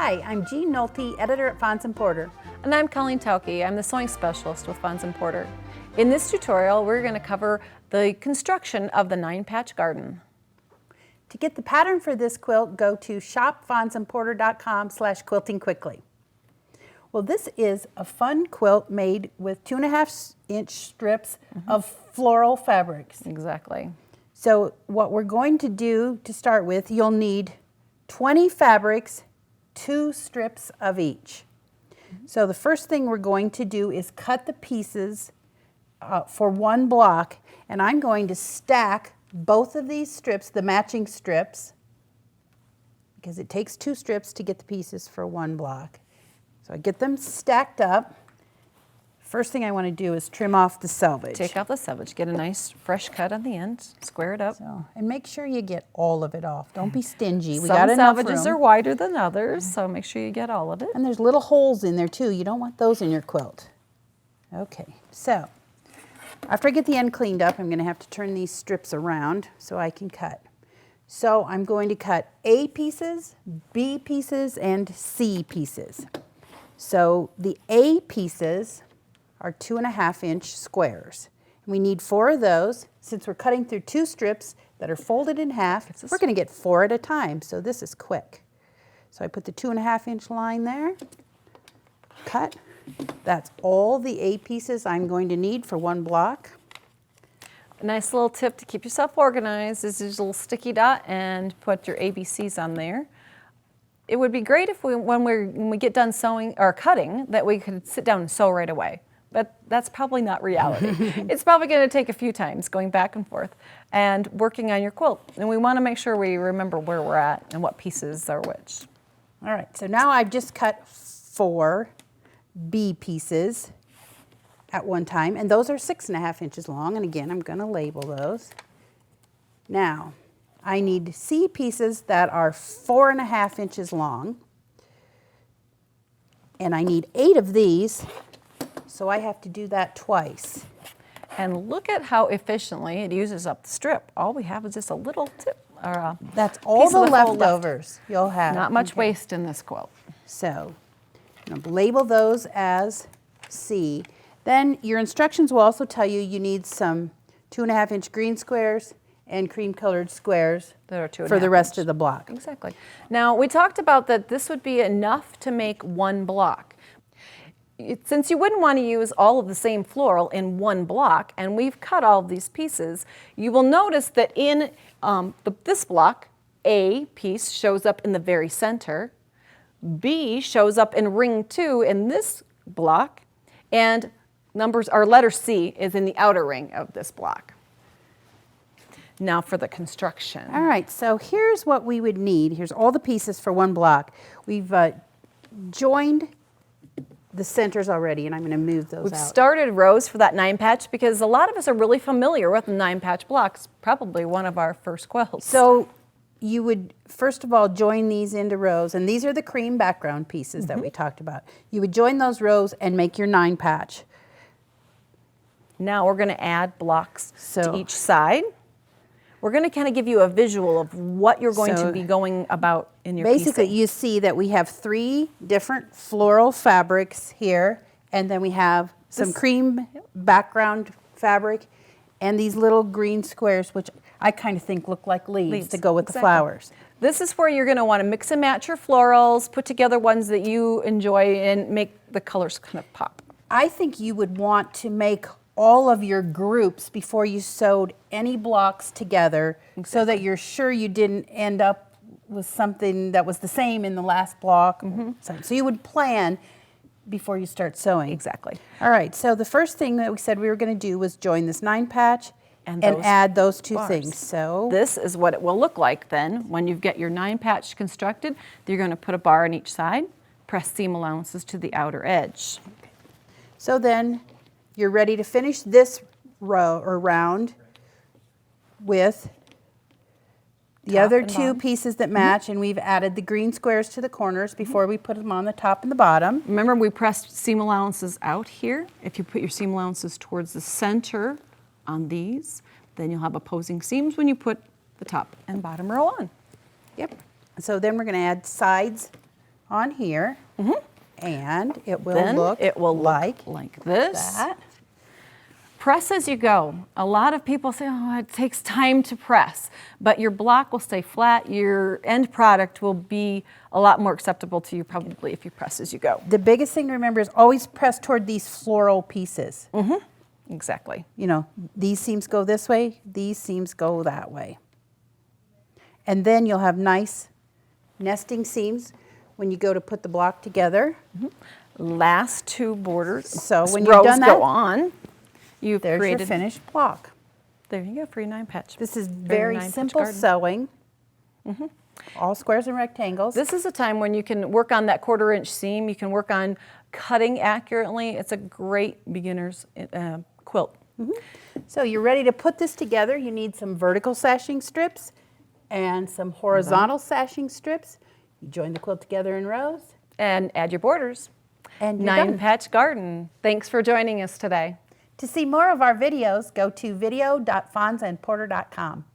Hi, I'm Jean Nolte, editor at Fons and Porter. And I'm Colleen Tauke. I'm the sewing specialist with Fons and Porter. In this tutorial, we're going to cover the construction of the 9-patch garden. To get the pattern for this quilt, go to shopfonsandporter.com/quiltingquickly. Well, this is a fun quilt made with 2.5-inch strips of floral fabrics. Exactly. So what we're going to do to start with, you'll need 20 fabrics, 2 strips of each. So the first thing we're going to do is cut the pieces for one block, and I'm going to stack both of these strips, the matching strips, because it takes 2 strips to get the pieces for one block. So I get them stacked up. First thing I want to do is trim off the selvage. Take off the selvage, get a nice fresh cut on the end, square it up. And make sure you get all of it off. Don't be stingy. We Some got enough room. selvages are wider than others, so make sure you get all of it. And there's little holes in there too. You don't want those in your quilt. Okay, so after I get the end cleaned up, I'm going to have to turn these strips around so I can cut. So I'm going to cut A pieces, B pieces, and C pieces. So the A pieces are 2.5-inch squares. And we need 4 of those. Since we're cutting through 2 strips that are folded in half, we're going to get 4 at a time, so this is quick. So I put the 2.5-inch line there, cut. That's all the A pieces I'm going to need for one block. A nice little tip to keep yourself organized is this little sticky dot and put your ABCs on there. It would be great if when we get done sewing or cutting that we could sit down and sew right away. But that's probably not reality. It's probably going to take a few times going back and forth and working on your quilt. And we want to make sure we remember where we're at and what pieces are which. All right, so now I've just cut 4 B pieces at one time, and those are 6.5 inches long. And again, I'm going to label those. Now, I need C pieces that are 4.5 inches long, and I need 8 of these. So I have to do that twice. And look at how efficiently it uses up the strip. All we have is just a little tip. Or that's all the leftovers you'll have. Not much waste in this quilt. So I'm going to label those as C. Then your instructions will also tell you you need some 2.5-inch green squares and cream-colored squares that are 2.5 for the rest of the block. Exactly. Now, we talked about that this would be enough to make one block. Since you wouldn't want to use all of the same floral in one block, and we've cut all of these pieces, you will notice that in this block, A piece shows up in the very center, B shows up in ring 2 in this block, and letter C is in the outer ring of this block. Now for the construction. All right, so here's what we would need. Here's all the pieces for one block. We've joined the centers already, and I'm going to move those out. We've started rows for that 9-patch because a lot of us are really familiar with the 9-patch blocks, probably one of our first quilts. So you would, first of all, join these into rows, and these are the cream background pieces that we talked about. You would join those rows and make your 9-patch. Now we're going to add blocks to each side. We're going to kind of give you a visual of what you're going to be going about in your basically piecing. You see that we have 3 different floral fabrics here, and then we have some cream background fabric and these little green squares, which I kind of think look like leaves to go with the flowers. This is where you're going to want to mix and match your florals, put together ones that you enjoy, and make the colors kind of pop. I think you would want to make all of your groups before you sewed any blocks together, so that you're sure you didn't end up with something that was the same in the last block. So you would plan before you start sewing. Exactly. All right, so the first thing that we said we were going to do was join this 9-patch and add those 2 things. So this is what it will look like then when you get your 9-patch constructed. You're going to put a bar on each side, press seam allowances to the outer edge. So then you're ready to finish this row or round with the other 2 pieces that match, and we've added the green squares to the corners before we put them on the top and the bottom. Remember, we pressed seam allowances out here. If you put your seam allowances towards the center on these, then you'll have opposing seams when you put the top and bottom row on. Yep. So then we're going to add sides on here, and it will Then look it will like this. that. Press as you go. A lot of people say, oh, it takes time to press, but your block will stay flat. Your end product will be a lot more acceptable to you probably if you press as you go. The biggest thing to remember is always press toward these floral pieces. Exactly. You know, these seams go this way, these seams go that way. And then you'll have nice nesting seams when you go to put the block together. Last two borders, So when you've rows done that, go on. You've there's created, your finished block. there you go, for your 9-patch. This is for your very 9-patch simple garden. sewing. All squares and rectangles. This is a time when you can work on that 1/4 inch seam. You can work on cutting accurately. It's a great beginner's quilt. So you're ready to put this together. You need some vertical sashing strips and some horizontal sashing strips. You join the quilt together in rows. And add your borders. And you're done. 9-patch garden. Thanks for joining us today. To see more of our videos, go to video.fonsandporter.com.